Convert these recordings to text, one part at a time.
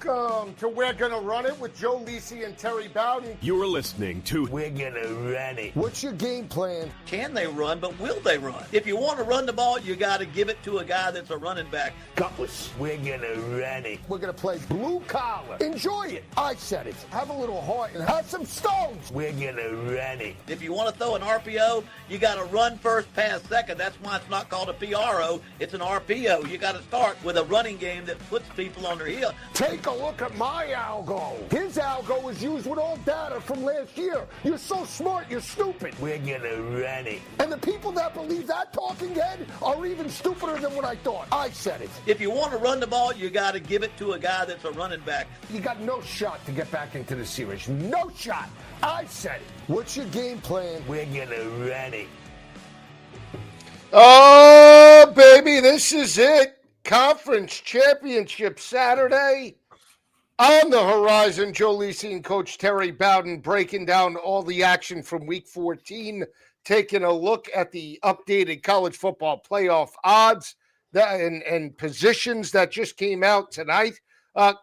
Welcome to We're Gonna Run It with Joe Lisi and Terry Bowden. You're listening to We're Gonna Run It. What's your game plan? Can they run, but will they run? If you want to run the ball, you got to give it to a guy that's a running back. Gutless. We're gonna run it. We're gonna play blue collar. Enjoy it. I said it. Have a little heart and have some stones. We're gonna run it. If you want to throw an RPO, you got to run first, pass second. That's why it's not called a PRO. It's an RPO. You got to start with a running game that puts people on their heel. Take a look at my algo. His algo is used with all data from last year. You're so smart, you're stupid. We're gonna run it. And the people that believe that talking head are even stupider than what I thought. I said it. If you want to run the ball, you got to give it to a guy that's a running back. You got no shot to get back into the series. No shot. I said it. What's your game plan? We're gonna run it. Oh, baby, this is it. Conference Championship Saturday. On the horizon, Joe Lisi and Coach Terry Bowden breaking down all the action from Week 14, taking a look at the updated college football playoff odds and positions that just came out tonight.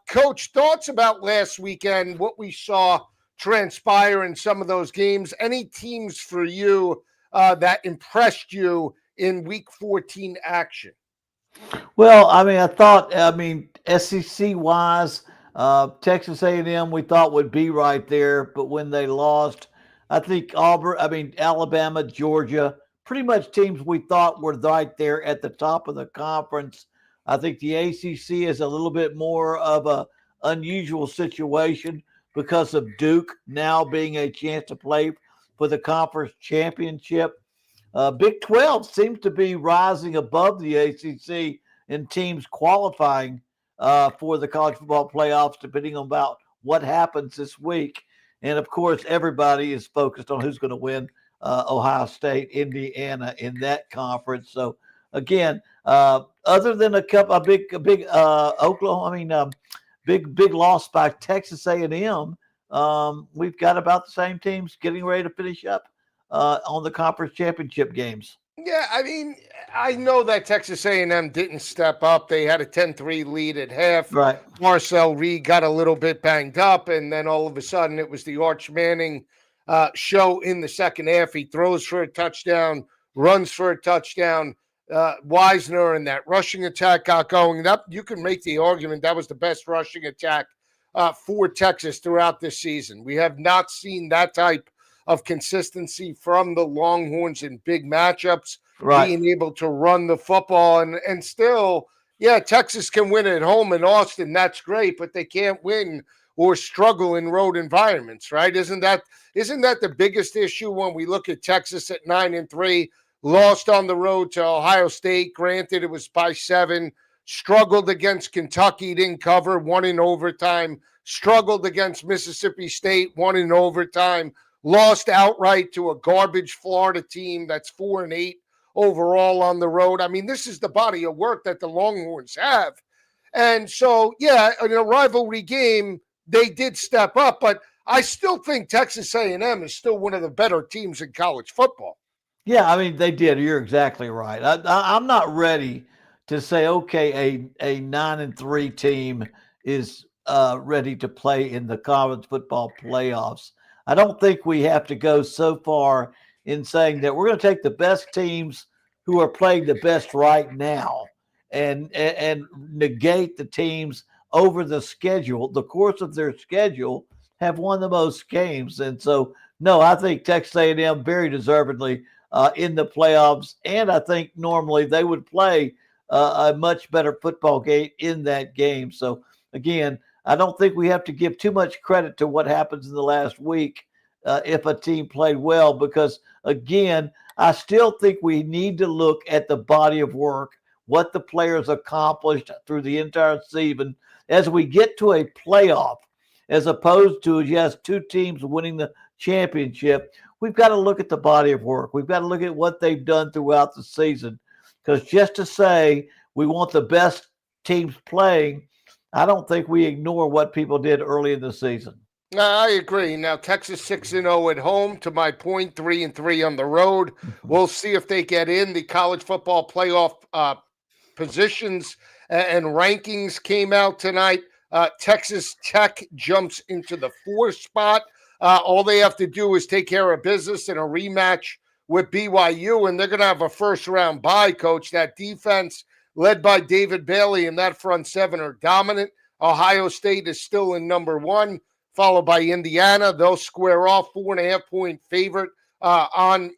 Coach, thoughts about last weekend, what we saw transpire in some of those games? Any teams for you that impressed you in Week 14 action? Well, I thought SEC-wise, Texas A&M we thought would be right there, but when they lost, I think Alabama, Georgia, pretty much teams we thought were right there at the top of the conference. I think the ACC is a little bit more of a unusual situation because of Duke now being a chance to play for the conference championship. Big 12 seems to be rising above the ACC in teams qualifying for the college football playoffs, depending on about what happens this week. And, of course, everybody is focused on who's going to win Ohio State, Indiana in that conference. So, again, other than a big Oklahoma, big loss by Texas A&M, we've got about the same teams getting ready to finish up on the conference championship games. Yeah, I know that Texas A&M didn't step up. They had a 10-3 lead at half. Right. Marcel Reed got a little bit banged up, and then all of a sudden it was the Arch Manning show in the second half. He throws for a touchdown, runs for a touchdown. Wisner and that rushing attack got going. You can make the argument that was the best rushing attack for Texas throughout this season. We have not seen that type of consistency from the Longhorns in big matchups, right, being able to run the football. And still, yeah, Texas can win at home in Austin. That's great, but they can't win or struggle in road environments, right? Isn't that the biggest issue when we look at Texas at 9-3, lost on the road to Ohio State? Granted, it was by 7, struggled against Kentucky, didn't cover, won in overtime, struggled against Mississippi State, won in overtime, lost outright to a garbage Florida team that's 4-8 overall on the road. This is the body of work that the Longhorns have. And so, yeah, in a rivalry game, they did step up, but I still think Texas A&M is still one of the better teams in college football. Yeah, they did. You're exactly right. I'm not ready to say, okay, a 9-3 team is ready to play in the college football playoffs. I don't think we have to go so far in saying that we're going to take the best teams who are playing the best right now and negate the teams over the course of their schedule, have won the most games. And so, no, I think Texas A&M very deservedly in the playoffs, and I think normally they would play a much better football game in that game. So, again, I don't think we have to give too much credit to what happens in the last week if a team played well, because, again, I still think we need to look at the body of work, what the players accomplished through the entire season as we get to a playoff, as opposed to just two teams winning the championship. We've got to look at the body of work. We've got to look at what they've done throughout the season, because just to say we want the best teams playing, I don't think we ignore what people did early in the season. I agree. Now, Texas 6-0 at home, to my point, 3-3 on the road. We'll see if they get in. The college football playoff positions and rankings came out tonight. Texas Tech jumps into the 4th spot. All they have to do is take care of business in a rematch with BYU, and they're going to have a first-round bye, Coach. That defense, led by David Bailey, and that front seven are dominant. Ohio State is still in number 1, followed by Indiana. They'll square off, 4.5-point favorite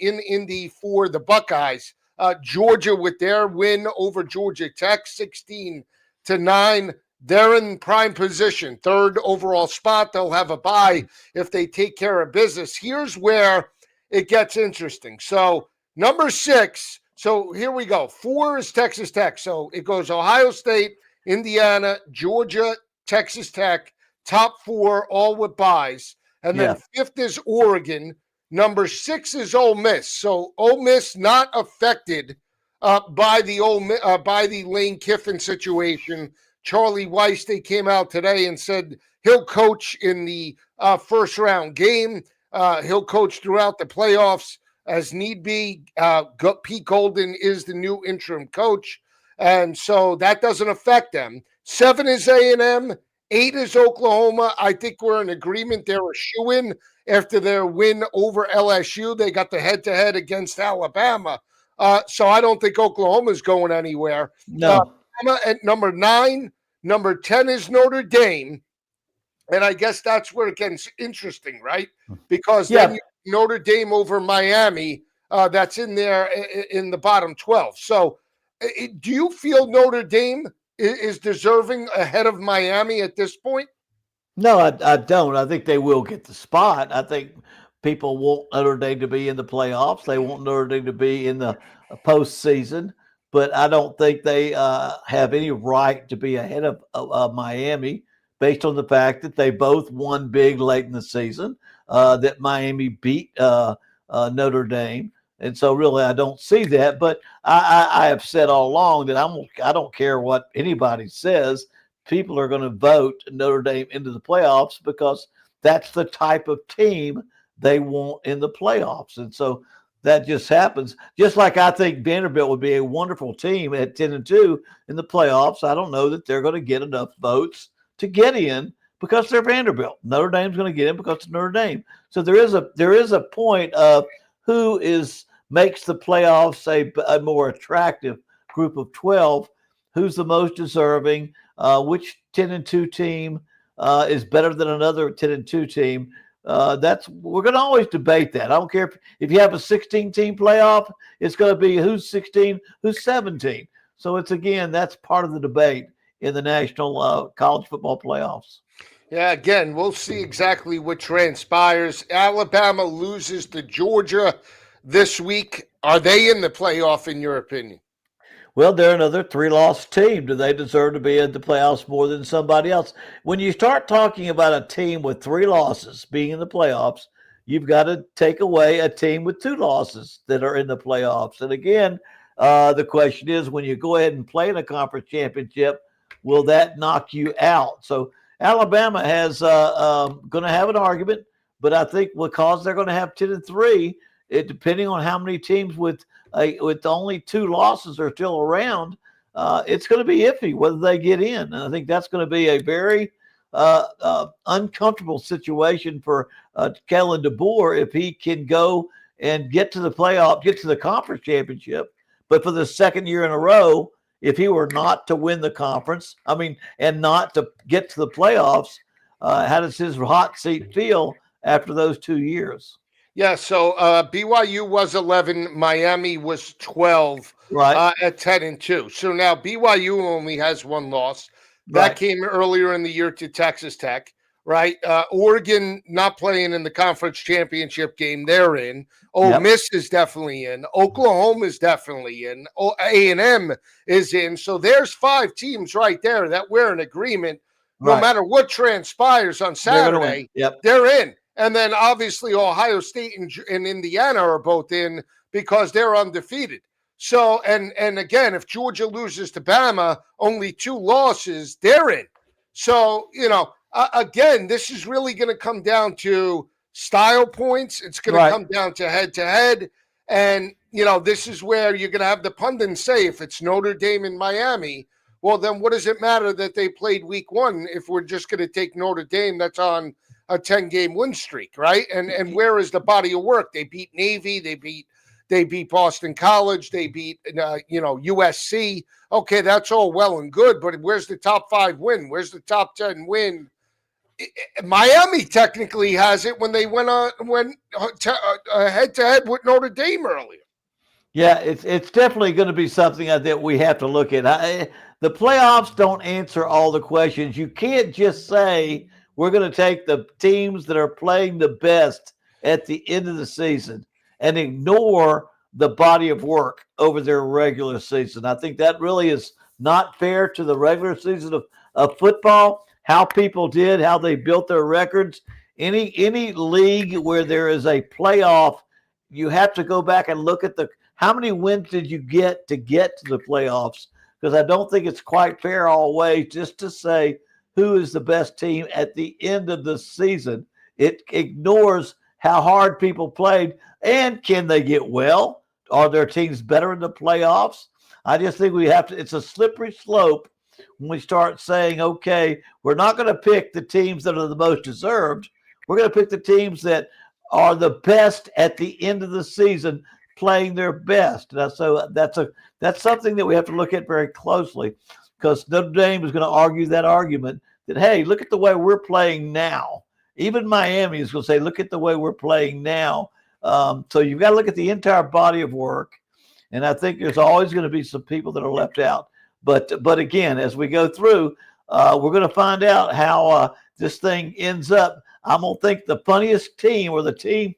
in Indy for the Buckeyes. Georgia with their win over Georgia Tech, 16-9. They're in prime position, 3rd overall spot. They'll have a bye if they take care of business. Here's where it gets interesting. So number 6. So here we go. 4 is Texas Tech. So it goes Ohio State, Indiana, Georgia, Texas Tech, top 4, all with byes. And then 5th is Oregon. Number 6 is Ole Miss. So Ole Miss not affected by the Lane Kiffin situation. Charlie Weiss, they came out today and said he'll coach in the first round game. He'll coach throughout the playoffs as need be. Pete Golden is the new interim coach, and so that doesn't affect them. 7 is A&M. 8 is Oklahoma. I think we're in agreement. They're a shoo-in after their win over LSU. They got the head-to-head against Alabama. So I don't think Oklahoma's going anywhere. No. At number 9, number 10 is Notre Dame. And I guess that's where it gets interesting, right? Because then Notre Dame over Miami, that's in there in the bottom 12. So do you feel Notre Dame is deserving ahead of Miami at this point? No, I don't. I think they will get the spot. I think people want Notre Dame to be in the playoffs. They want Notre Dame to be in the postseason. But I don't think they have any right to be ahead of Miami based on the fact that they both won big late in the season, that Miami beat Notre Dame. And so really I don't see that. But I have said all along that I don't care what anybody says. People are going to vote Notre Dame into the playoffs because that's the type of team they want in the playoffs. And so that just happens. Just like I think Vanderbilt would be a wonderful team at 10-2 in the playoffs. I don't know that they're going to get enough votes to get in because they're Vanderbilt. Notre Dame's going to get in because it's Notre Dame. So there is a point of who makes the playoffs a more attractive group of 12, who's the most deserving, which 10-2 team is better than another 10-2 team. We're going to always debate that. I don't care if you have a 16-team playoff, it's going to be who's 16, who's 17. So that's part of the debate in the national college football playoffs. Yeah, again, we'll see exactly what transpires. Alabama loses to Georgia this week. Are they in the playoff, in your opinion? Well, they're another 3-loss team. Do they deserve to be in the playoffs more than somebody else? When you start talking about a team with 3 losses being in the playoffs, you've got to take away a team with 2 losses that are in the playoffs. And again, the question is, when you go ahead and play in a conference championship, will that knock you out? So Alabama has going to have an argument, but I think because they're going to have 10-3, depending on how many teams with only 2 losses are still around, it's going to be iffy whether they get in. And I think that's going to be a very uncomfortable situation for Kellen DeBoer if he can go and get to the playoff, get to the conference championship. But for the second year in a row, if he were not to win the conference, and not to get to the playoffs, how does his hot seat feel after those 2 years? Yeah, so BYU was 11, Miami was 12, right, at 10-2. So now BYU only has 1 loss. That came earlier in the year to Texas Tech, right? Oregon not playing in the conference championship game they're in. Ole Miss is definitely in. Oklahoma is definitely in. A&M is in. So there's 5 teams right there that we're in agreement. No matter what transpires on Saturday, they're in. And then obviously Ohio State and Indiana are both in because they're undefeated. So, and again, if Georgia loses to Bama, only 2 losses, they're in. So, again, this is really going to come down to style points. It's going to come down to head-to-head. And, this is where you're going to have the pundits say if it's Notre Dame and Miami, Well, then what does it matter that they played week 1 if we're just going to take Notre Dame that's on a 10-game win streak, right? And where is the body of work? They beat Navy, they beat Boston College, they beat USC. Okay, that's all well and good, but where's the top 5 win? Where's the top 10 win? Miami technically has it when they went head to head with Notre Dame earlier. Yeah, it's definitely going to be something that we have to look at. The playoffs don't answer all the questions. You can't just say we're going to take the teams that are playing the best at the end of the season and ignore the body of work over their regular season. I think that really is not fair to the regular season of football, how people did, how they built their records. Any league where there is a playoff, you have to go back and look at how many wins did you get to the playoffs? Because I don't think it's quite fair always just to say who is the best team at the end of the season. It ignores how hard people played and can they get well? Are their teams better in the playoffs? I just think it's a slippery slope when we start saying, okay, we're not going to pick the teams that are the most deserved. We're going to pick the teams that are the best at the end of the season playing their best. So that's something that we have to look at very closely, because Notre Dame is going to argue that argument that, hey, look at the way we're playing now. Even Miami is going to say, look at the way we're playing now. So you've got to look at the entire body of work. And I think there's always going to be some people that are left out. But again, as we go through, we're going to find out how this thing ends up. I'm going to think the funniest team, or the team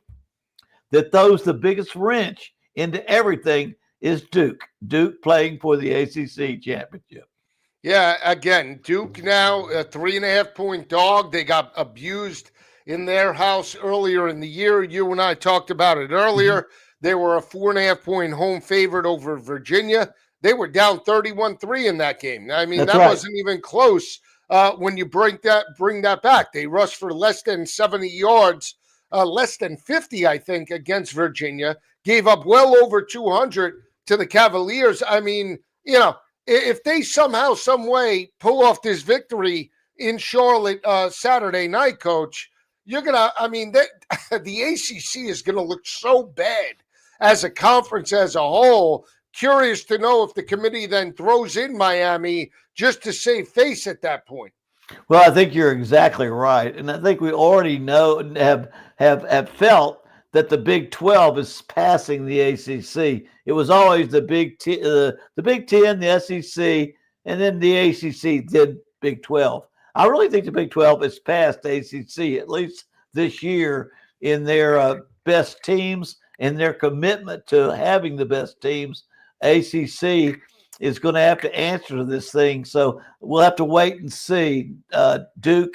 that throws the biggest wrench into everything, is Duke. Duke playing for the ACC championship. Yeah, again, Duke now a 3.5-point dog. They got abused in their house earlier in the year. You and I talked about it earlier. Mm-hmm. They were a 4.5-point home favorite over Virginia. They were down 31-3 in that game. I mean, that wasn't even close when you bring that back. They rushed for less than 70 yards, less than 50, I think, against Virginia. Gave up well over 200 to the Cavaliers. I mean, if they somehow, some way pull off this victory in Charlotte Saturday night, Coach, you're going to, the ACC is going to look so bad as a conference as a whole. Curious to know if the committee then throws in Miami just to save face at that point. Well, I think you're exactly right. And I think we already know and have felt that the Big 12 is passing the ACC. It was always the Big 10, the SEC, and then the ACC, then Big 12. I really think the Big 12 has passed the ACC, at least this year, in their best teams and their commitment to having the best teams. ACC is going to have to answer to this thing. So we'll have to wait and see. Duke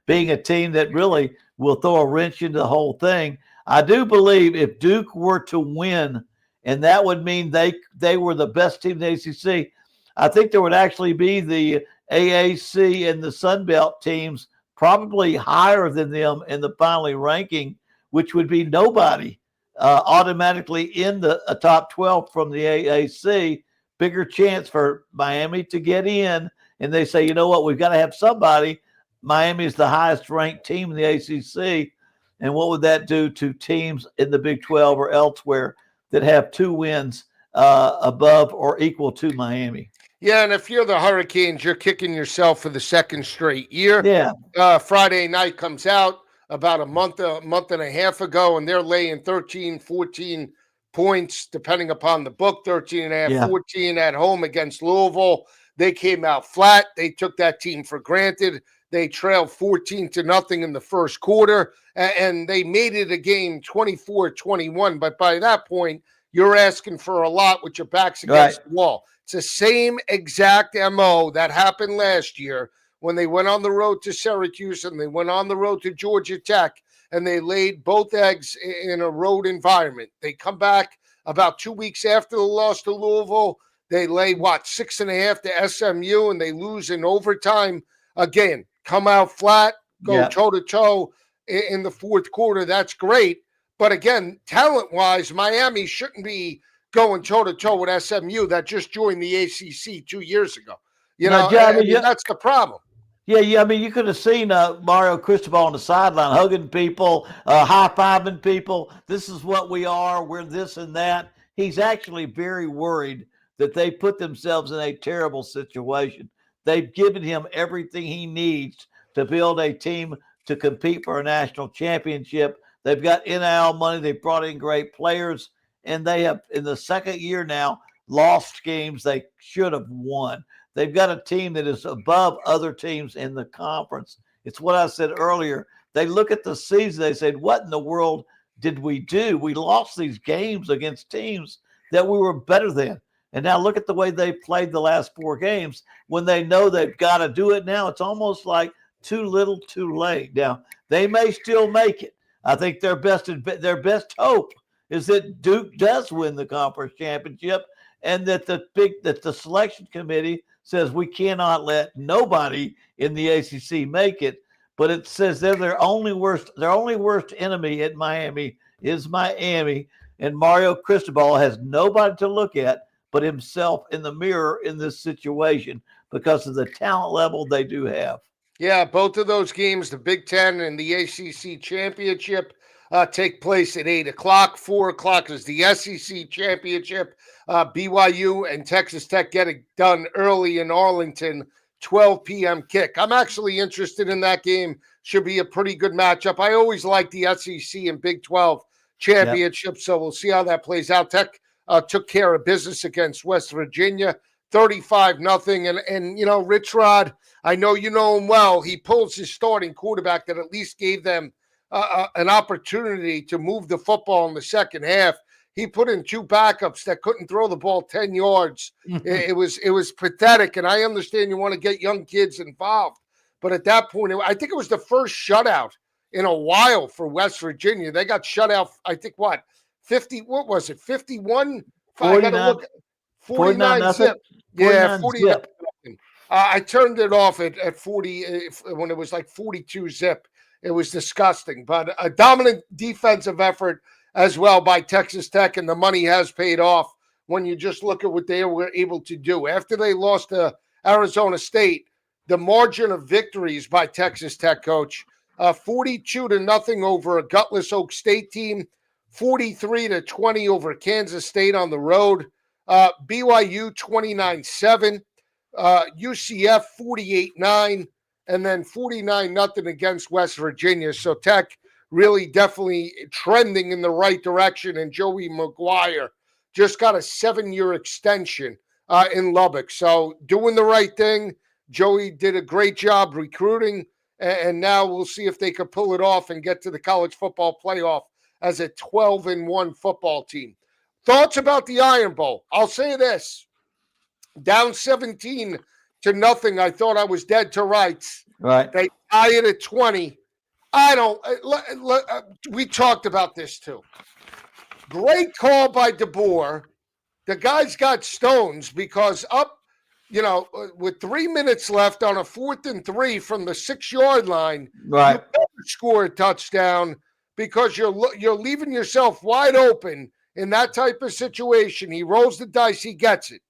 being a team that really will throw a wrench into the whole thing. I do believe if Duke were to win, and that would mean they were the best team in the ACC, I think there would actually be the AAC and the Sun Belt teams probably higher than them in the final ranking, which would be nobody automatically in the top 12 from the AAC. Bigger chance for Miami to get in, and they say, you know what, we've got to have somebody. Miami is the highest ranked team in the ACC, and what would that do to teams in the Big 12 or elsewhere that have 2 wins above or equal to Miami? Yeah, and if you're the Hurricanes, you're kicking yourself for the second straight year. Yeah. Friday night comes out about a month and a half ago, and they're laying 13, 14 points, depending upon the book, 13 and a half, 14 at home against Louisville. They came out flat. They took that team for granted. They trailed 14-0 in the first quarter, and they made it a game 24-21. But by that point, you're asking for a lot with your backs against the wall. It's the same exact MO that happened last year when they went on the road to Syracuse and they went on the road to Georgia Tech, and they laid both eggs in a road environment. They come back about 2 weeks after the loss to Louisville. They lay, 6.5 to SMU, and they lose in overtime. Again, come out flat, go toe-to-toe in the fourth quarter. That's great. But again, talent-wise, Miami shouldn't be going toe-to-toe with SMU that just joined the ACC 2 years ago. Now, Joe, I mean, that's the problem. Yeah. I mean, you could have seen Mario Cristobal on the sideline hugging people, high-fiving people. This is what we are. We're this and that. He's actually very worried that they put themselves in a terrible situation. They've given him everything he needs to build a team to compete for a national championship. They've got NIL money. They've brought in great players, and they have, in the second year now, lost games they should have won. They've got a team that is above other teams in the conference. It's what I said earlier. They look at the season, they said, what in the world did we do? We lost these games against teams that we were better than. And now look at the way they played the last 4 games. When they know they've got to do it now, it's almost like too little, too late. Now, they may still make it. I think their best hope is that Duke does win the conference championship, and that the selection committee says we cannot let nobody in the ACC make it. But it says they're their only worst enemy at Miami is Miami, and Mario Cristobal has nobody to look at but himself in the mirror in this situation because of the talent level they do have. Yeah, both of those games, the Big Ten and the ACC championship, take place at 8 o'clock. 4 o'clock is the SEC championship. BYU and Texas Tech get it done early in Arlington, 12 p.m. kick. I'm actually interested in that game. Should be a pretty good matchup. I always like the SEC and Big 12 championship, so we'll see how that plays out. Tech took care of business against West Virginia, 35-0. And Rich Rod, I know you know him well. He pulls his starting quarterback that at least gave them an opportunity to move the football in the second half. He put in 2 backups that couldn't throw the ball 10 yards. It was pathetic, and I understand you want to get young kids involved. But at that point, I think it was the first shutout in a while for West Virginia. They got shut out, I think, 50, what was it, 51? 49, I got to look. 49 zip. Yeah, 49 zip. I turned it off at 40 when it was like 42 zip. It was disgusting, but a dominant defensive effort as well by Texas Tech, and the money has paid off when you just look at what they were able to do. After they lost to Arizona State, the margin of victories by Texas Tech, Coach, 42-0 over a gutless Oak State team, 43-20 over Kansas State on the road, BYU 29-7, UCF 48-9, and then 49-0 against West Virginia. So Tech really definitely trending in the right direction. And Joey McGuire just got a 7-year extension in Lubbock. So doing the right thing. Joey did a great job recruiting. And now we'll see if they could pull it off and get to the college football playoff as a 12-1 football team. Thoughts about the Iron Bowl? I'll say this. Down 17-0. I thought I was dead to rights. Right. They tie it at 20. We talked about this too. Great call by DeBoer. The guy's got stones because with 3 minutes left on a 4th and 3 from the 6-yard line, right, you better score a touchdown because you're leaving yourself wide open in that type of situation. He rolls the dice, he gets it.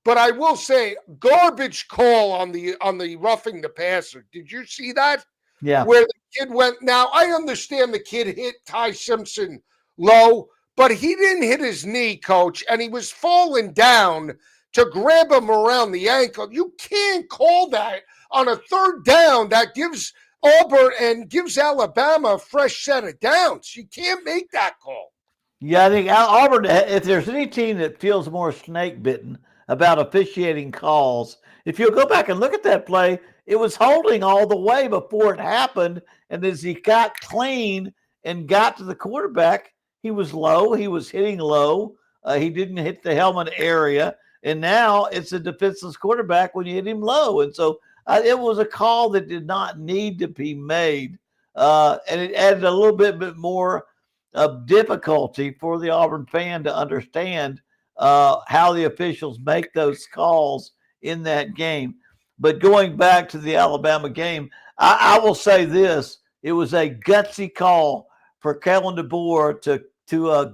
But I will say, garbage call on the roughing the passer. Did you see that? Yeah. Where the kid went. Now, I understand the kid hit Ty Simpson low, but he didn't hit his knee, Coach, and he was falling down to grab him around the ankle. You can't call that on a 3rd down. That gives Auburn and gives Alabama a fresh set of downs. You can't make that call. Yeah, I think Auburn, if there's any team that feels more snake bitten about officiating calls, if you'll go back and look at that play, it was holding all the way before it happened. And as he got clean and got to the quarterback, he was low. He was hitting low. He didn't hit the helmet area. And now it's a defenseless quarterback when you hit him low. And so it was a call that did not need to be made. And it added a little bit more of difficulty for the Auburn fan to understand how the officials make those calls in that game. But going back to the Alabama game, I will say this. It was a gutsy call for Kellen DeBoer to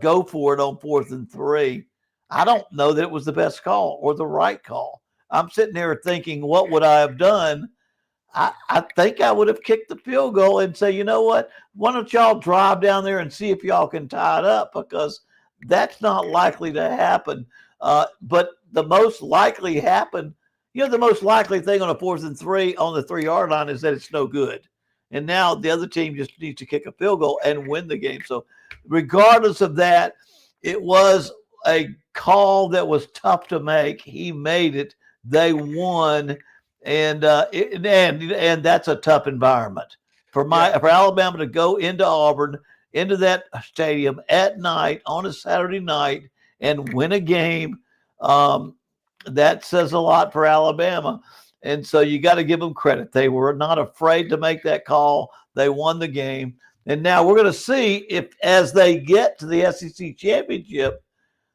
go for it on 4th and 3. I don't know that it was the best call or the right call. I'm sitting there thinking, what would I have done? I think I would have kicked the field goal and say, you know what? Why don't y'all drive down there and see if y'all can tie it up, because that's not likely to happen. But the most likely the most likely thing on a 4th and 3 on the 3-yard line is that it's no good. And now the other team just needs to kick a field goal and win the game. So regardless of that, it was a call that was tough to make. He made it. They won. And that's a tough environment for Alabama to go into Auburn, into that stadium at night on a Saturday night and win a game. That says a lot for Alabama. And so you got to give them credit. They were not afraid to make that call. They won the game. And now we're going to see if, as they get to the SEC championship,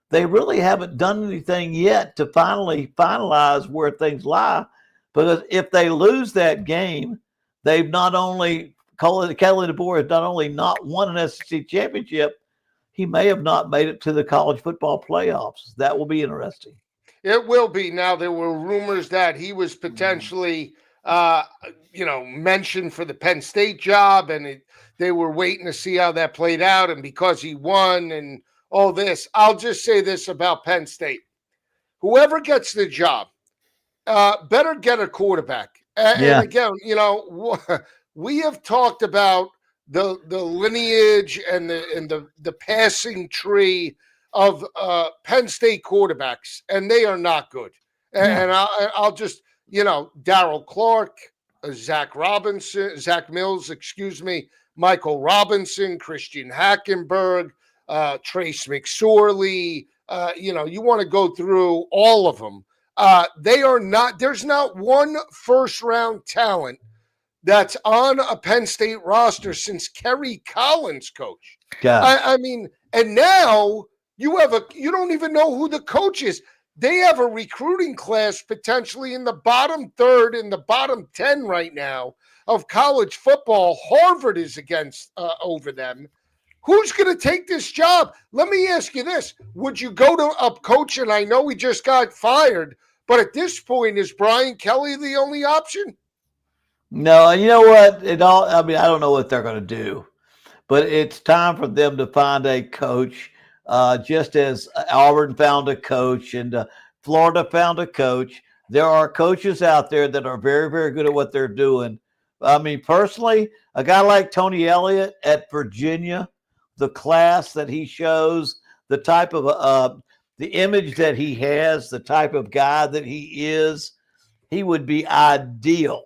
they really haven't done anything yet to finally finalize where things lie. Because if they lose that game, they've not only Kelly DeBoer has not only not won an SEC championship, he may have not made it to the college football playoffs. That will be interesting. It will be. Now, there were rumors that he was potentially, mentioned for the Penn State job, and they were waiting to see how that played out. And because he won and all this, I'll just say this about Penn State. Whoever gets the job, better get a quarterback. And again, we have talked about the lineage and the passing tree of Penn State quarterbacks, and they are not good. And I'll just, Darryl Clark, Zach Mills, Michael Robinson, Christian Hackenberg, Trace McSorley. You want to go through all of them. There's not one first-round talent that's on a Penn State roster since Kerry Collins coach. I mean, and now you don't even know who the coach is. They have a recruiting class potentially in the bottom third, in the bottom 10 right now of college football. Harvard is against over them. Who's going to take this job? Let me ask you this. Would you go to a coach, and I know he just got fired, but at this point, is Brian Kelly the only option? No, you know what? I don't know what they're going to do, but it's time for them to find a coach, just as Auburn found a coach and Florida found a coach. There are coaches out there that are very, very good at what they're doing. I mean, personally, a guy like Tony Elliott at Virginia, the class that he shows, the type of the image that he has, the type of guy that he is, he would be ideal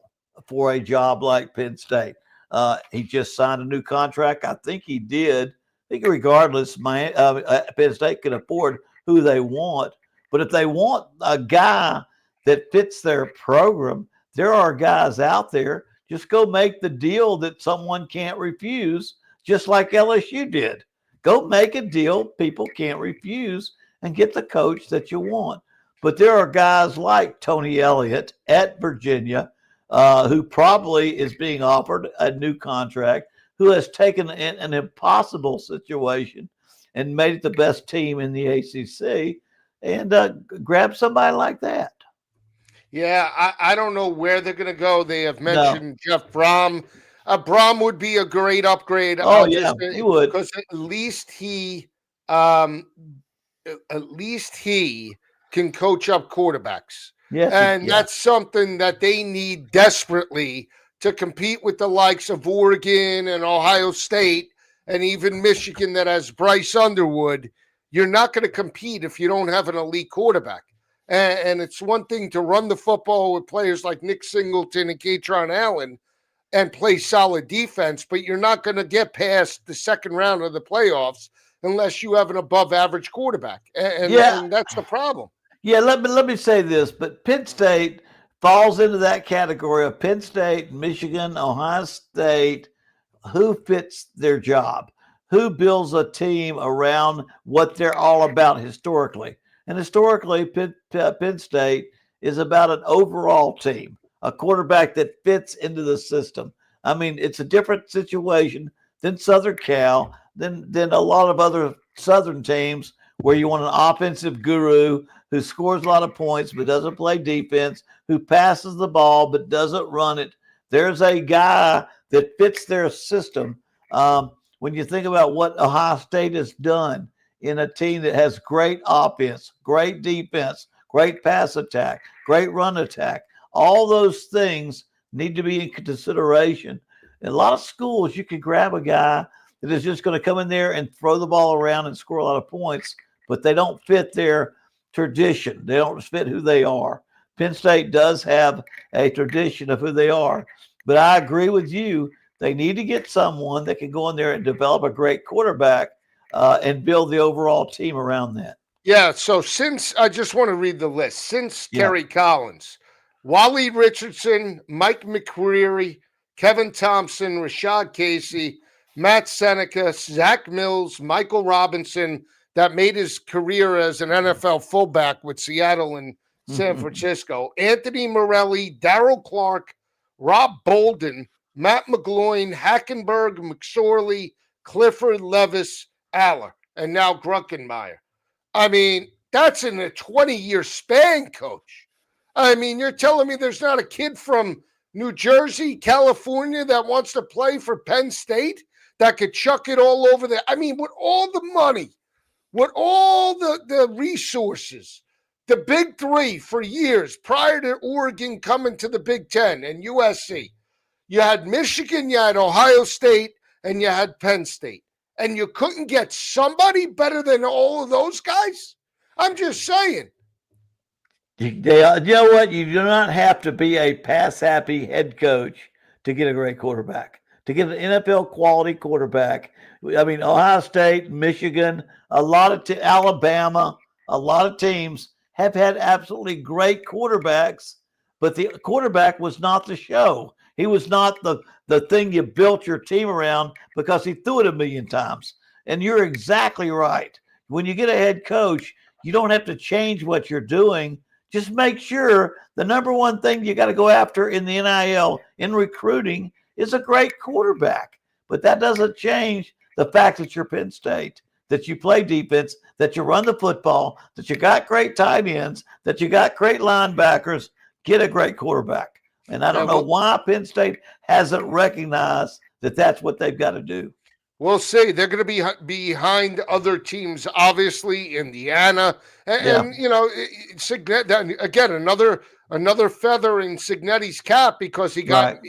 for a job like Penn State. He just signed a new contract. I think he did. I think regardless, Penn State can afford who they want. But if they want a guy that fits their program, there are guys out there. Just go make the deal that someone can't refuse, just like LSU did. Go make a deal people can't refuse and get the coach that you want. But there are guys like Tony Elliott at Virginia, who probably is being offered a new contract, who has taken an impossible situation and made it the best team in the ACC, and grab somebody like that. Yeah, I don't know where they're going to go. They have mentioned Jeff Brom. Brom would be a great upgrade. Oh, yeah, he would. Because at least he can coach up quarterbacks. Yes, and that's something that they need desperately to compete with the likes of Oregon and Ohio State and even Michigan that has Bryce Underwood. You're not going to compete if you don't have an elite quarterback. And it's one thing to run the football with players like Nick Singleton and Katron Allen and play solid defense, but you're not going to get past the second round of the playoffs unless you have an above-average quarterback. And that's the problem. Yeah, let me say this, but Penn State falls into that category of Penn State, Michigan, Ohio State. Who fits their job? Who builds a team around what they're all about historically? And historically, Penn State is about an overall team, a quarterback that fits into the system. I mean, it's a different situation than Southern Cal, than a lot of other Southern teams where you want an offensive guru who scores a lot of points but doesn't play defense, who passes the ball but doesn't run it. There's a guy that fits their system. When you think about what Ohio State has done in a team that has great offense, great defense, great pass attack, great run attack, all those things need to be in consideration. In a lot of schools, you can grab a guy that is just going to come in there and throw the ball around and score a lot of points, but they don't fit their tradition. They don't fit who they are. Penn State does have a tradition of who they are, but I agree with you. They need to get someone that can go in there and develop a great quarterback and build the overall team around that. Yeah, so since I just want to read the list. Since Kerry Collins, Wally Richardson, Mike McCreary, Kevin Thompson, Rashad Casey, Matt Seneca, Zach Mills, Michael Robinson, that made his career as an NFL fullback with Seattle and San Francisco, Anthony Morelli, Darrell Clark, Rob Bowden, Matt McGloin, Hackenberg, McSorley, Clifford, Levis, Aller, and now Grunkenmeyer. I mean, that's in a 20-year span, Coach. I mean, you're telling me there's not a kid from New Jersey, California that wants to play for Penn State that could chuck it all over there? I mean, with all the money, with all the resources, the big three for years prior to Oregon coming to the Big Ten and USC, you had Michigan, you had Ohio State, and you had Penn State. And you couldn't get somebody better than all of those guys? I'm just saying. You know what? You do not have to be a pass-happy head coach to get a great quarterback, to get an NFL quality quarterback. I mean, Ohio State, Michigan, a lot of Alabama, a lot of teams have had absolutely great quarterbacks, but the quarterback was not the show. He was not the thing you built your team around because he threw it a million times. And you're exactly right. When you get a head coach, you don't have to change what you're doing. Just make sure the number one thing you got to go after in the NIL, in recruiting, is a great quarterback. But that doesn't change the fact that you're Penn State, that you play defense, that you run the football, that you got great tight ends, that you got great linebackers. Get a great quarterback. And I don't know why Penn State hasn't recognized that that's what they've got to do. We'll see. They're going to be behind other teams, obviously, Indiana. And you know, again, another feather in Cignetti's cap because he got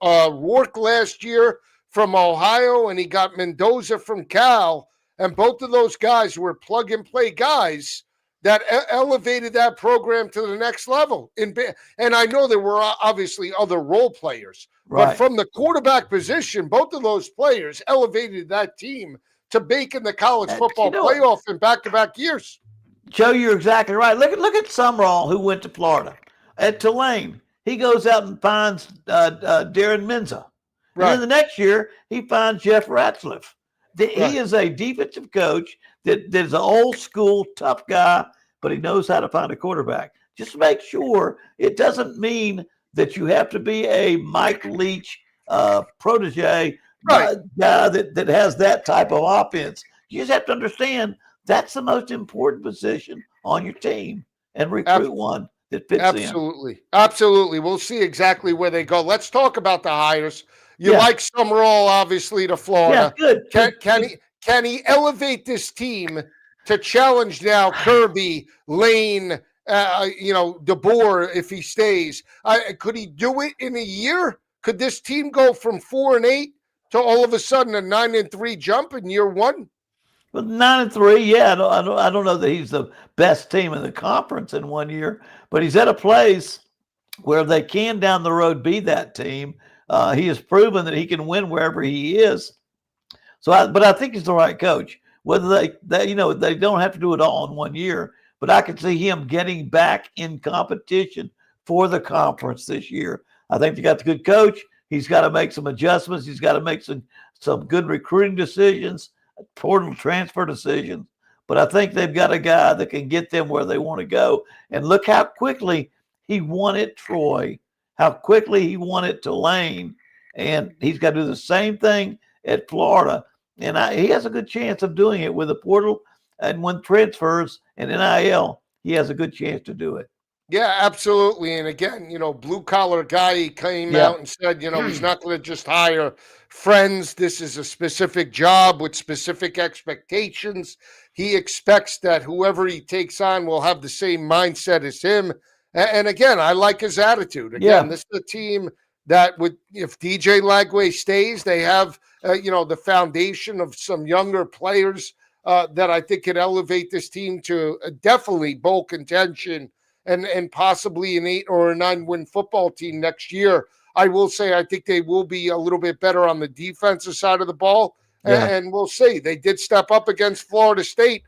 Rourke last year from Ohio and he got Mendoza from Cal. And both of those guys were plug-and-play guys that elevated that program to the next level. And I know there were obviously other role players, but from the quarterback position, both of those players elevated that team to make in the college football playoff in back-to-back years. Joe, you're exactly right. Look at Sumrall, who went to Florida. At Tulane, he goes out and finds Darren Menza. And then the next year, he finds Jeff Ratcliffe. He is a defensive coach that is an old school, tough guy, but he knows how to find a quarterback. Just make sure it doesn't mean that you have to be a Mike Leach protege guy that has that type of offense. You just have to understand that's the most important position on your team and recruit one that fits in. Absolutely. We'll see exactly where they go. Let's talk about the hires. You like Sumrall, obviously, to Florida. Yeah, good. Can he elevate this team to challenge now Kirby, Lane, DeBoer if he stays? Could he do it in a year? Could this team go from 4-8 to all of a sudden a 9-3 jump in year one? Well, 9-3, yeah. I don't know that he's the best team in the conference in 1 year, but he's at a place where they can down the road be that team. He has proven that he can win wherever he is. But I think he's the right coach. Whether they don't have to do it all in 1 year, but I can see him getting back in competition for the conference this year. I think they got the good coach. He's got to make some adjustments. He's got to make some good recruiting decisions, portal transfer decisions. But I think they've got a guy that can get them where they want to go. And look how quickly he won at Troy, how quickly he won at Tulane. And he's got to do the same thing at Florida. And he has a good chance of doing it with the portal. And when transfers and NIL, he has a good chance to do it. Yeah, absolutely. And again, blue collar guy, he came Yeah. out and said, he's not going to just hire friends. This is a specific job with specific expectations. He expects that whoever he takes on will have the same mindset as him. And again, I like his attitude. Again, Yeah. this is a team that would, if DJ Lagway stays, they have, the foundation of some younger players that I think could elevate this team to definitely bowl contention and possibly an 8 or a 9-win football team next year. I will say I think they will be a little bit better on the defensive side of the ball, Yeah. and we'll see. They did step up against Florida State.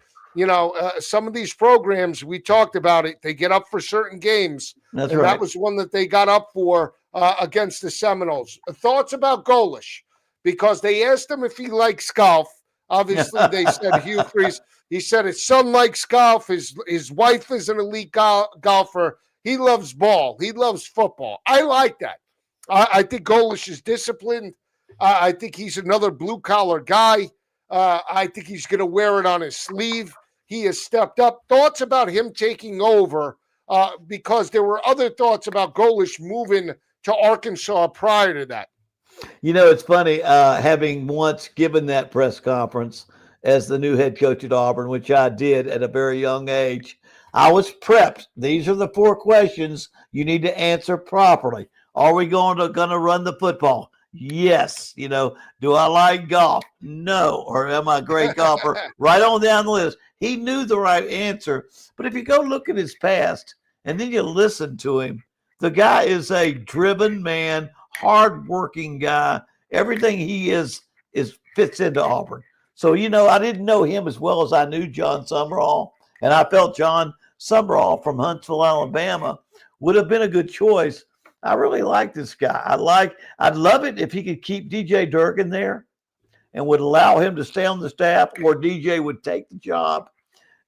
Some of these programs, we talked about it, they get up for certain games, That's and right. that was one that they got up for against the Seminoles. Thoughts about Golish? Because they asked him if he likes golf. Obviously, they said Hugh Freeze. He said his son likes golf. His wife is an elite golfer. He loves ball. He loves football. I like that. I think Golish is disciplined. I think he's another blue collar guy. I think he's going to wear it on his sleeve. He has stepped up. Thoughts about him taking over? Because there were other thoughts about Golish moving to Arkansas prior to that. It's funny, having once given that press conference as the new head coach at Auburn, which I did at a very young age, I was prepped. These are the 4 questions you need to answer properly. Are we going to run the football? Yes. Do I like golf? No. Or am I a great golfer? Right on down the list. He knew the right answer. But if you go look at his past and then you listen to him, the guy is a driven man, hardworking guy. Everything he is fits into Auburn. So, I didn't know him as well as I knew John Summerall. And I felt John Summerall from Huntsville, Alabama would have been a good choice. I really like this guy. I'd love it if he could keep DJ Durkin there and would allow him to stay on the staff, or DJ would take the job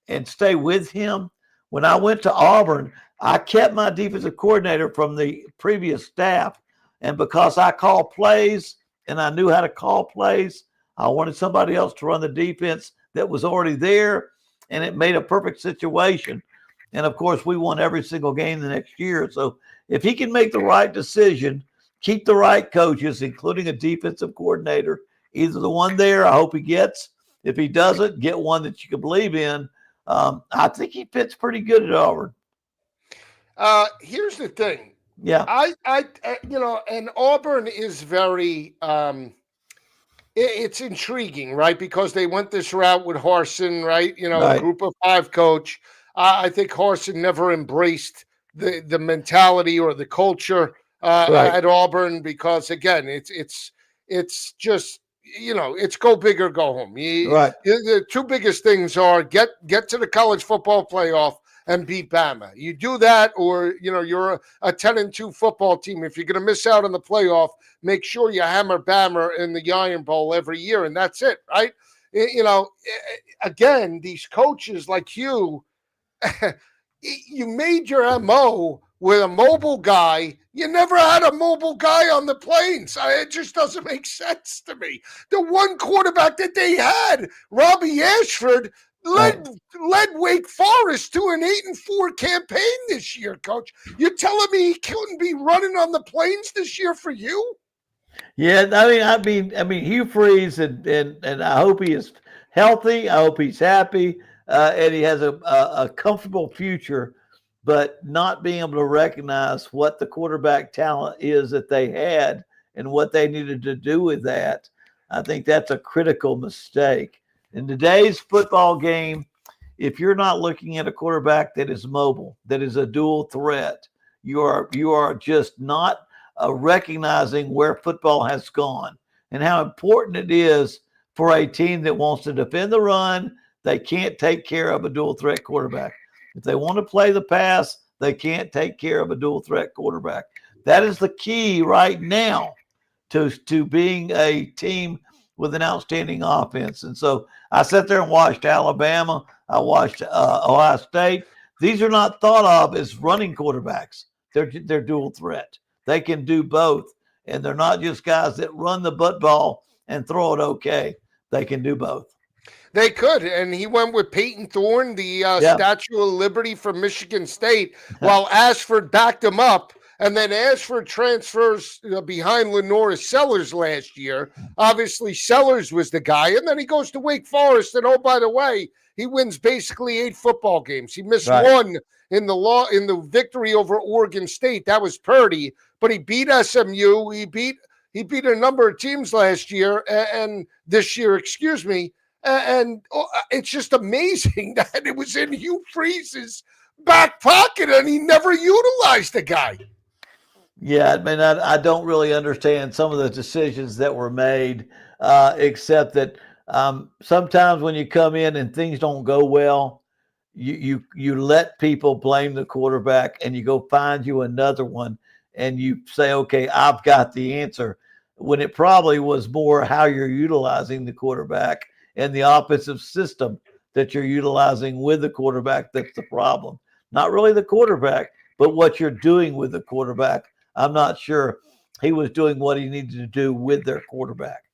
and stay with him. When I went to Auburn, I kept my defensive coordinator from the previous staff. And because I called plays and I knew how to call plays, I wanted somebody else to run the defense that was already there, and it made a perfect situation. And of course, we won every single game the next year. So if he can make the right decision, keep the right coaches, including a defensive coordinator, either the one there, I hope he gets. If he doesn't, get one that you can believe in. I think he fits pretty good at Auburn. Here's the thing. Yeah. And Auburn is very, it's intriguing, right? Because they went this route with Harsin, right? Right. Group of 5 coach. I think Harsin never embraced the mentality or the culture Right. at Auburn, because again, it's just, it's go big or go home. Right. The 2 biggest things are get to the college football playoff and beat Bama. You do that, or you're a 10-2 football team. If you're going to miss out on the playoff, make sure you hammer Bama in the Iron Bowl every year, and that's it, right? Again, these coaches like you, you made your MO with a mobile guy. You never had a mobile guy on the Plains. It just doesn't make sense to me. The one quarterback that they had, Robbie Ashford, led Wake Forest to an 8-4 campaign this year, Coach. You're telling me he couldn't be running on the Plains this year for you? Yeah, I mean, Hugh Freeze, and I hope he is healthy. I hope he's happy, and he has a comfortable future. But not being able to recognize what the quarterback talent is that they had and what they needed to do with that, I think that's a critical mistake. In today's football game, if you're not looking at a quarterback that is mobile, that is a dual threat, you are just not recognizing where football has gone and how important it is for a team that wants to defend the run. They can't take care of a dual threat quarterback. If they want to play the pass, they can't take care of a dual threat quarterback. That is the key right now to being a team with an outstanding offense. And so I sat there and watched Alabama. I watched Ohio State. These are not thought of as running quarterbacks. They're dual threat. They can do both. And they're not just guys that run the football and throw it okay. They can do both. They could, and he went with Peyton Thorne, the Yeah. Statue of Liberty from Michigan State, while Ashford backed him up. And then Ashford transfers behind Lenora Sellers last year. Obviously, Sellers was the guy, and then he goes to Wake Forest, and oh, by the way, he wins basically 8 football games. He missed one in the victory over Oregon State. That was Purdy, but he beat SMU. He beat a number of teams last year and this year, excuse me. And it's just amazing that it was in Hugh Freeze's back pocket and he never utilized the guy. Yeah, I mean, I don't really understand some of the decisions that were made, except that sometimes when you come in and things don't go well, you let people blame the quarterback and you go find you another one and you say, okay, I've got the answer, when it probably was more how you're utilizing the quarterback and the offensive system that you're utilizing with the quarterback that's the problem. Not really the quarterback, but what you're doing with the quarterback. I'm not sure he was doing what he needed to do with their quarterback.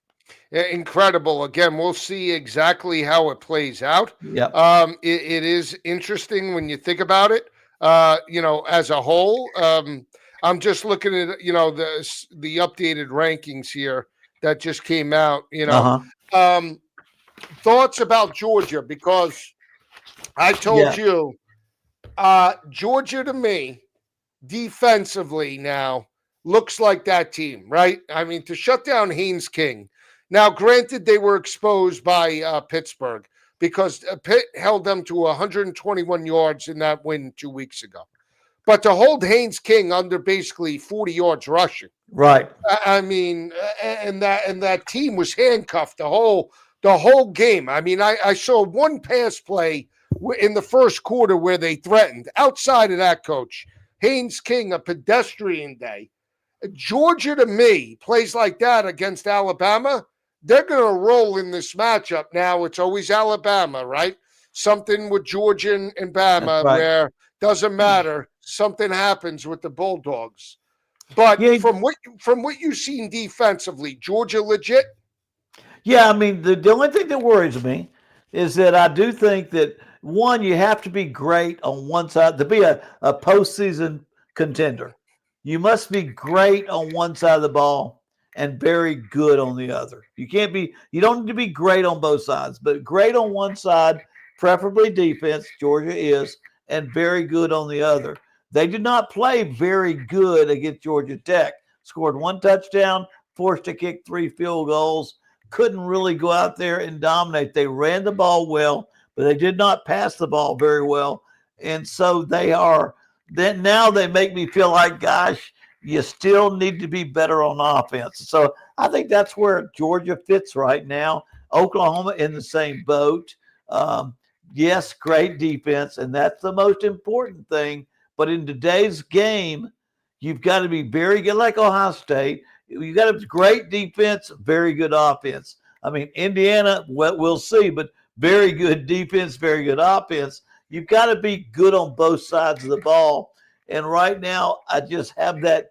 Incredible. Again, we'll see exactly how it plays out. Yeah. It is interesting when you think about it, as a whole. I'm just looking at, the updated rankings here that just came out, thoughts about Georgia, because I told you, Georgia to me, defensively now looks like that team, right? I mean, to shut down Haynes King. Now, granted, they were exposed by Pittsburgh because Pitt held them to 121 yards in that win 2 weeks ago. But to hold Haynes King under basically 40 yards rushing, right? I mean, and that team was handcuffed the whole game. I mean, I saw one pass play in the first quarter where they threatened. Outside of that, coach, Haynes King, a pedestrian day. Georgia, to me, plays like that against Alabama. They're going to roll in this matchup. Now, it's always Alabama, right? Something with Georgia and Bama where doesn't matter. Something happens with the Bulldogs. But from what you've seen defensively, Georgia legit? Yeah, I mean, the only thing that worries me is that I do think that, one, you have to be great on one side to be a postseason contender. You must be great on one side of the ball and very good on the other. You don't need to be great on both sides, but great on one side, preferably defense, Georgia is, and very good on the other. They did not play very good against Georgia Tech. Scored 1 touchdown, forced to kick 3 field goals, couldn't really go out there and dominate. They ran the ball well, but they did not pass the ball very well. And so now they make me feel like, gosh, you still need to be better on offense. So I think that's where Georgia fits right now. Oklahoma in the same boat. Yes, great defense, and that's the most important thing. But in today's game, you've got to be very good, like Ohio State. You've got to have great defense, very good offense. I mean, Indiana, we'll see, but very good defense, very good offense. You've got to be good on both sides of the ball. And right now, I just have that.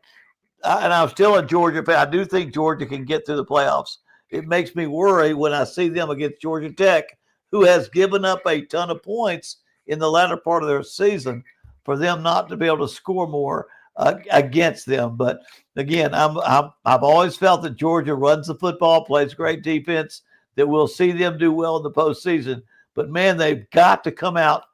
And I'm still a Georgia fan. I do think Georgia can get through the playoffs. It makes me worry when I see them against Georgia Tech, who has given up a ton of points in the latter part of their season, for them not to be able to score more against them. But again, I've always felt that Georgia runs the football, plays great defense, that we'll see them do well in the postseason. But man, they've got to come out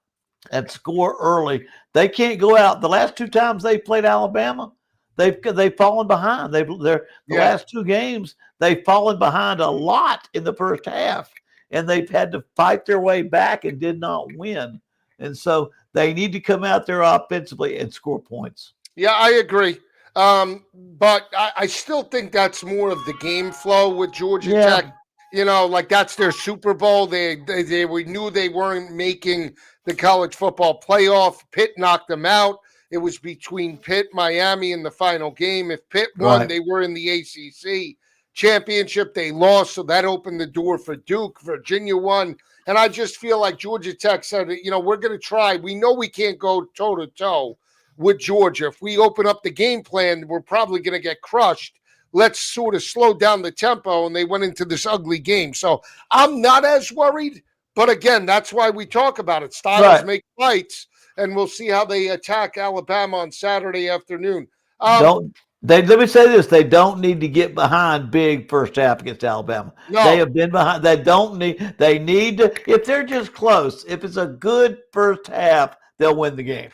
and score early. They can't go out. The last 2 times they played Alabama, they've fallen behind. The last 2 games, they've fallen behind a lot in the first half, and they've had to fight their way back and did not win. And so they need to come out there offensively and score points. Yeah, I agree. But I still think that's more of the game flow with Georgia Tech. Like that's their Super Bowl. We knew they weren't making the college football playoff. Pitt knocked them out. It was between Pitt, Miami in the final game. If Pitt won, they were in the ACC championship. They lost, so that opened the door for Duke. Virginia won. And I just feel like Georgia Tech said, we're going to try. We know we can't go toe-to-toe with Georgia. If we open up the game plan, we're probably going to get crushed. Let's sort of slow down the tempo, and they went into this ugly game. So I'm not as worried, But again, that's why we talk about it. Styles Right. make fights, and we'll see how they attack Alabama on Saturday afternoon. Don't they? Let me say this: they don't need to get behind big first half against Alabama. They No. have been behind. They don't need. They need to. If they're just close, if it's a good first half, they'll win the game.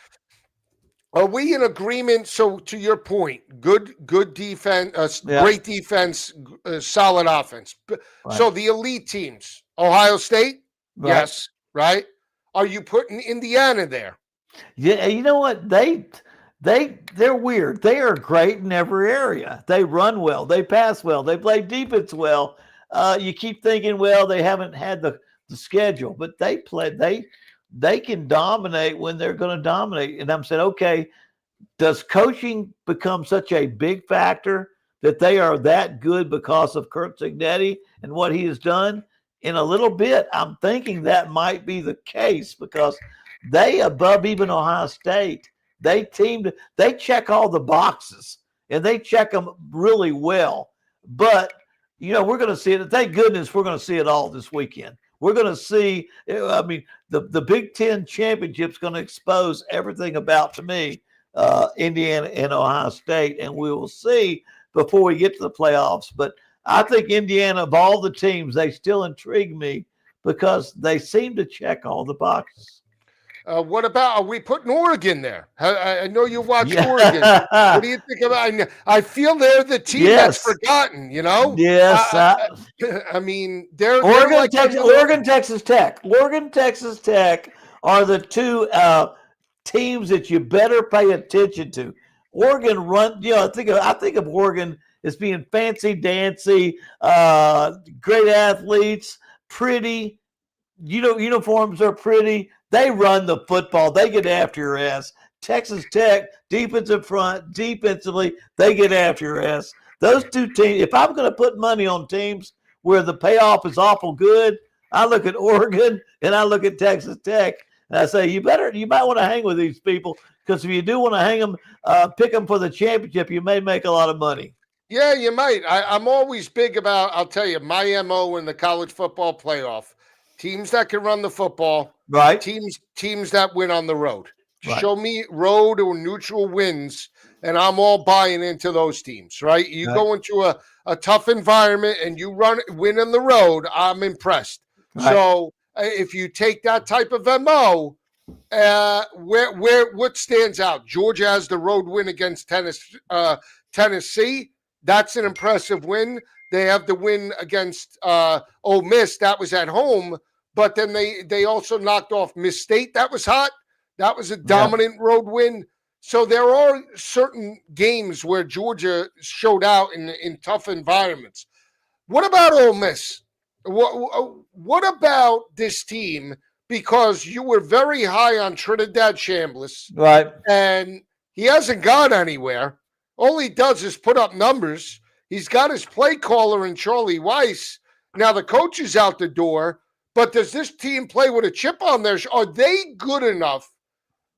Are we in agreement? So, to your point, good defense, Yeah. great defense, solid offense. Right. So, the elite teams, Ohio State, Right. yes, right? Are you putting Indiana there? Yeah, you know what? They're weird. They are great in every area. They run well. They pass well. They play defense well. You keep thinking, well, they haven't had the schedule, but they can dominate when they're going to dominate. And I'm saying, okay, does coaching become such a big factor that they are that good because of Kurt Cignetti and what he has done? In a little bit, I'm thinking that might be the case because they above even Ohio State. They check all the boxes and they check them really well. But we're going to see it. Thank goodness we're going to see it all this weekend. We're going to see. I mean, the Big Ten championship is going to expose everything about, to me, Indiana and Ohio State, and we will see before we get to the playoffs. But I think Indiana, of all the teams, they still intrigue me because they seem to check all the boxes. What about, are we putting Oregon there? I know you watched Yeah. Oregon. What do you think about? I feel they're the team that's forgotten. Yes. I mean, they're Oregon, like Texas Tech. Oregon, Texas Tech are the two teams that you better pay attention to. Oregon run. I think of Oregon as being fancy dancy, great athletes, pretty. Uniforms are pretty. They run the football. They get after your ass. Texas Tech, defensive front, defensively, they get after your ass. Those two teams, if I'm going to put money on teams where the payoff is awful good, I look at Oregon and I look at Texas Tech, and I say, you might want to hang with these people, because if you do want to hang them, pick them for the championship, you may make a lot of money. Yeah, you might. I'm always big about, I'll tell you, my MO in the college football playoff. Teams that can run the football, right? Teams that win on the road. Right. Show me road or neutral wins, and I'm all buying into those teams. Right? You go into a tough environment and you win on the road. I'm impressed. Right. So if you take that type of MO, what stands out? Georgia has the road win against Tennessee. That's an impressive win. They have the win against Ole Miss. That was at home. But then they also knocked off Miss State. That was hot. That was a dominant road win. So there are certain games where Georgia showed out in tough environments. What about Ole Miss? What about this team? Because you were very high on Trinidad Chambliss. Right. And he hasn't gone anywhere. All he does is put up numbers. He's got his play caller in Charlie Weiss. Now the coach is out the door. But does this team play with a chip on their shoulder? Are they good enough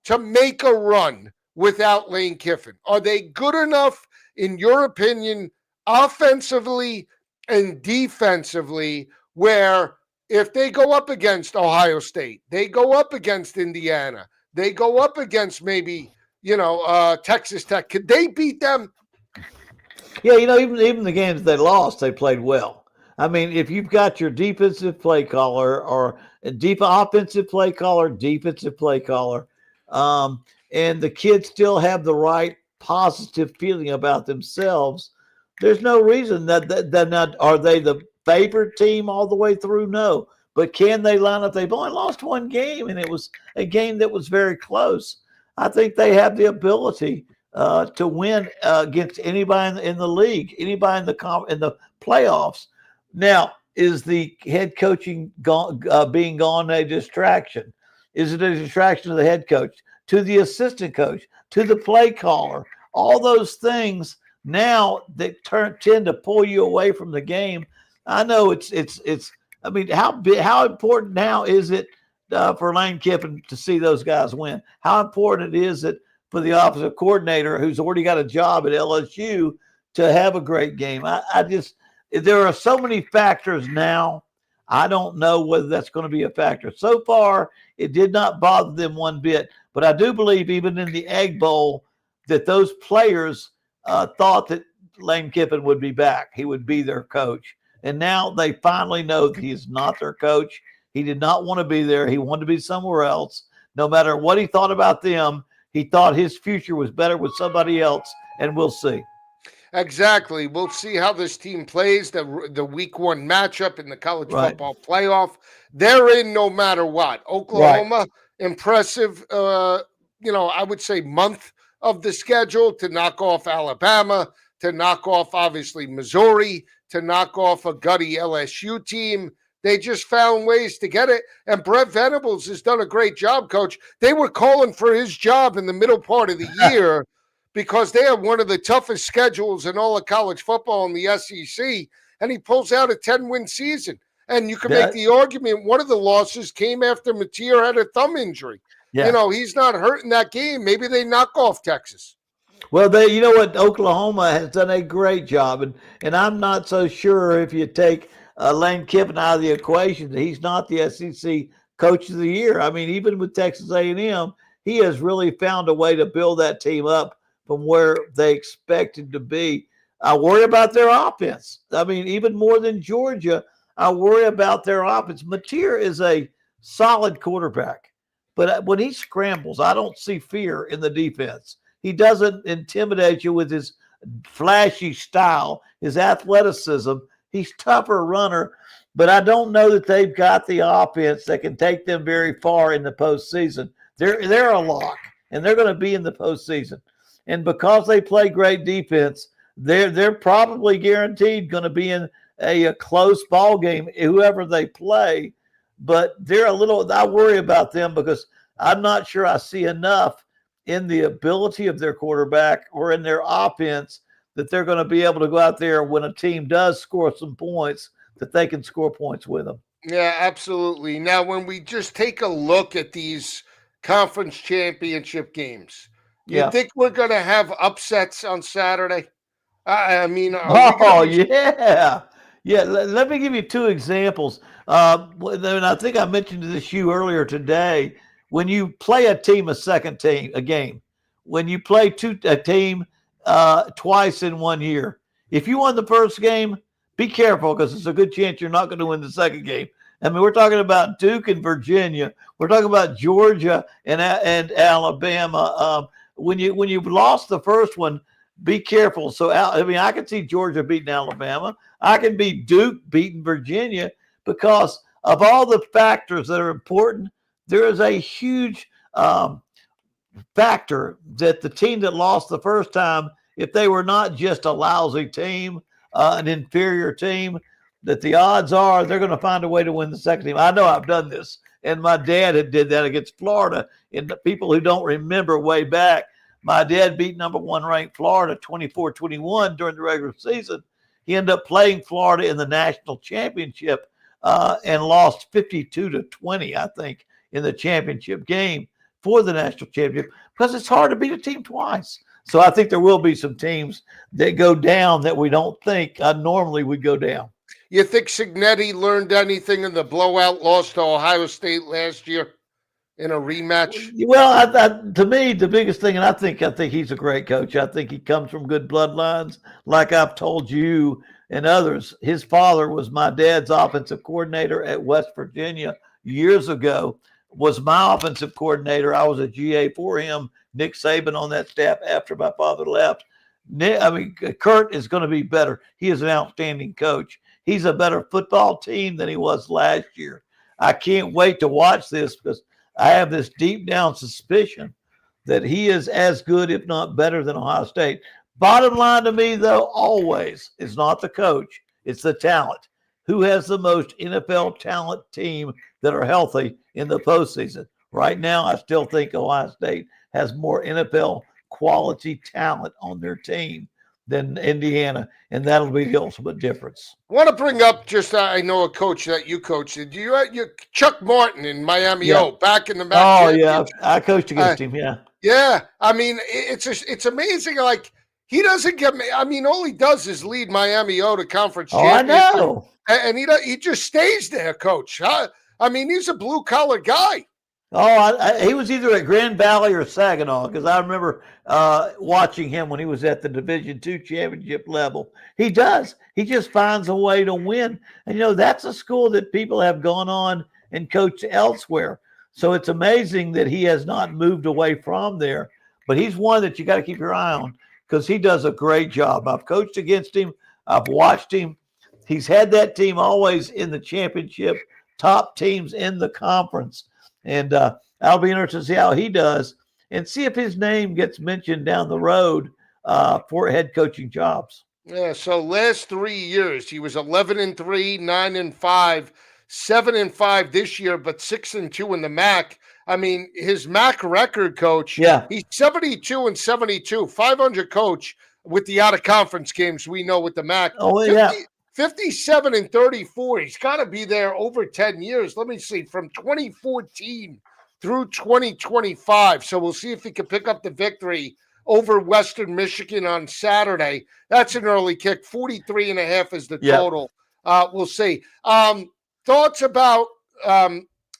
to make a run without Lane Kiffin? Are they good enough, in your opinion, offensively and defensively, where if they go up against Ohio State, they go up against Indiana, they go up against maybe, Texas Tech, could they beat them? Yeah, even the games they lost, they played well. I mean, if you've got your defensive play caller or offensive play caller, defensive play caller, and the kids still have the right positive feeling about themselves, there's no reason that they're not. Are they the favorite team all the way through? No. But can they line up? They've only lost one game, and it was a game that was very close. I think they have the ability to win against anybody in the league, anybody in the playoffs. Now, is the head coaching being gone a distraction? Is it a distraction to the head coach, to the assistant coach, to the play caller? All those things now that tend to pull you away from the game. I know it's. I mean, how important now is it for Lane Kiffin to see those guys win? How important is it for the offensive coordinator, who's already got a job at LSU, to have a great game? There are so many factors now. I don't know whether that's going to be a factor. So far, it did not bother them one bit. But I do believe even in the Egg Bowl that those players thought that Lane Kiffin would be back. He would be their coach. And now they finally know that he is not their coach. He did not want to be there. He wanted to be somewhere else. No matter what he thought about them, he thought his future was better with somebody else, and we'll see. Exactly. We'll see how this team plays the week one matchup in the college football playoff. They're in no matter what. Oklahoma, impressive, I would say month of the schedule to knock off Alabama, to knock off, obviously, Missouri, to knock off a gutty LSU team. They just found ways to get it. And Brett Venables has done a great job, Coach. They were calling for his job in the middle part of the year because they have one of the toughest schedules in all of college football in the SEC, and he pulls out a 10-win season. And you can make the argument one of the losses came after Mateer had a thumb injury. Yeah. He's not hurt in that game. Maybe they knock off Texas. Well, you know what? Oklahoma has done a great job, and I'm not so sure if you take Lane Kiffin out of the equation that he's not the SEC Coach of the Year. I mean, even with Texas A&M, he has really found a way to build that team up from where they expected to be. I worry about their offense. I mean, even more than Georgia, I worry about their offense. Mateer is a solid quarterback, but when he scrambles, I don't see fear in the defense. He doesn't intimidate you with his flashy style, his athleticism. He's tougher runner, but I don't know that they've got the offense that can take them very far in the postseason. They're a lock, and they're going to be in the postseason. And because they play great defense, they're probably guaranteed going to be in a close ball game, whoever they play. But I worry about them because I'm not sure I see enough in the ability of their quarterback or in their offense that they're going to be able to go out there when a team does score some points, that they can score points with them. Yeah, absolutely. Now, when we just take a look at these conference championship games, you think we're going to have upsets on Saturday? I mean, yeah. Let me give you two examples. And I think I mentioned this to you earlier today. When you play a game, when you play a team twice in 1 year, if you won the first game, be careful because it's a good chance you're not going to win the second game. I mean, we're talking about Duke and Virginia. We're talking about Georgia and Alabama. When you've lost the first one, be careful. So, I can see Georgia beating Alabama. I can be Duke beating Virginia because of all the factors that are important. There is a huge factor that the team that lost the first time, if they were not just a lousy team, an inferior team, that the odds are they're going to find a way to win the second team. I know I've done this, and my dad did that against Florida. And the people who don't remember way back, my dad beat number one ranked Florida 24-21 during the regular season. He ended up playing Florida in the national championship and lost 52-20, I think, in the championship game for the national championship because it's hard to beat a team twice. So I think there will be some teams that go down that we don't think normally would go down. You think Cignetti learned anything in the blowout loss to Ohio State last year in a rematch? Well, to me, the biggest thing, and I think he's a great coach. I think he comes from good bloodlines. Like I've told you and others, his father was my dad's offensive coordinator at West Virginia years ago, was my offensive coordinator. I was a GA for him, Nick Saban on that staff after my father left. Kurt is going to be better. He is an outstanding coach. He's a better football team than he was last year. I can't wait to watch this because I have this deep down suspicion that he is as good, if not better, than Ohio State. Bottom line to me, though, always is not the coach. It's the talent. Who has the most NFL talent team that are healthy in the postseason? Right now, I still think Ohio State has more NFL quality talent on their team than Indiana, and that'll be the ultimate difference. I want to bring up I know a coach that you coached. You Chuck Martin in Miami back in the match. Oh, yeah. I coached against him, yeah. Yeah. I mean, it's amazing. Like, he doesn't get me. I mean, all he does is lead Miami to conference Oh, I championship, know. and he just stays there, coach. I mean, he's a blue collar guy. Oh, he was either at Grand Valley or Saginaw because I remember watching him when he was at the Division II championship level. He does. He just finds a way to win. And, that's a school that people have gone on and coached elsewhere. So it's amazing that he has not moved away from there. But he's one that you got to keep your eye on because he does a great job. I've coached against him. I've watched him. He's had that team always in the championship, top teams in the conference. And I'll be interested to see how he does and see if his name gets mentioned down the road for head coaching jobs. Yeah, so last 3 years, he was 11-3, 9-5, 7-5 this year, but 6-2 in the MAC. I mean, his MAC record, coach, Yeah. he's 72-72, 500 coach with the out-of-conference games we know with the MAC. Oh, yeah. 57-34. He's got to be there over 10 years. Let me see, from 2014 through 2025. So we'll see if he can pick up the victory over Western Michigan on Saturday. That's an early kick. 43.5 is the total. We'll see. Thoughts about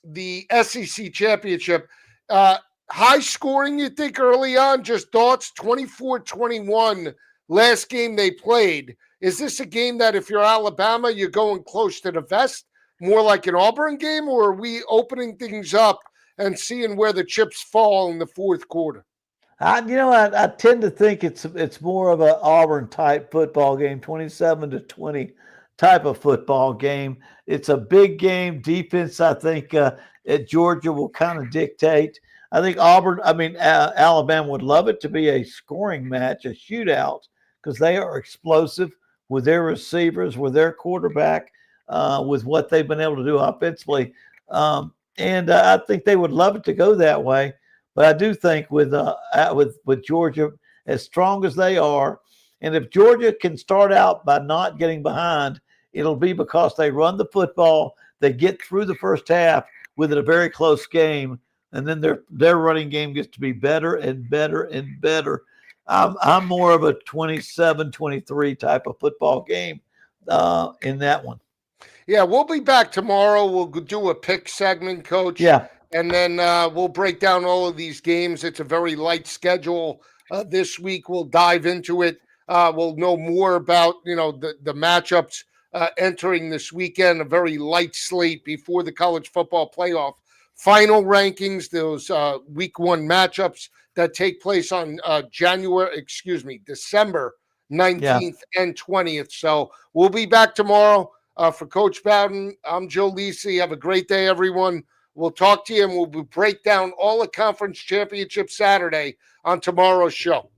the SEC championship? High scoring, you think, early on? Just thoughts? 24-21 last game they played. Is this a game that if you're Alabama, you're going close to the vest, more like an Auburn game, or are we opening things up and seeing where the chips fall in the fourth quarter? I tend to think it's more of an Auburn type football game, 27-20 type of football game. It's a big game. Defense, I think, at Georgia will kind of dictate. I think Alabama would love it to be a scoring match, a shootout, because they are explosive with their receivers, with their quarterback, with what they've been able to do offensively. And I think they would love it to go that way. But I do think with Georgia, as strong as they are, and if Georgia can start out by not getting behind, it'll be because they run the football, they get through the first half with it a very close game, and then their running game gets to be better and better and better. I'm more of a 27-23 type of football game in that one. Yeah, we'll be back tomorrow. We'll do a pick segment, Coach. Yeah. And then we'll break down all of these games. It's a very light schedule this week. We'll dive into it. We'll know more about, the matchups entering this weekend, a very light slate before the college football playoff final rankings, those week one matchups that take place on December 19th and 20th. So we'll be back tomorrow for Coach Bowden. I'm Joe Lisi. Have a great day, everyone. We'll talk to you, and we'll break down all the conference championship Saturday on tomorrow's show.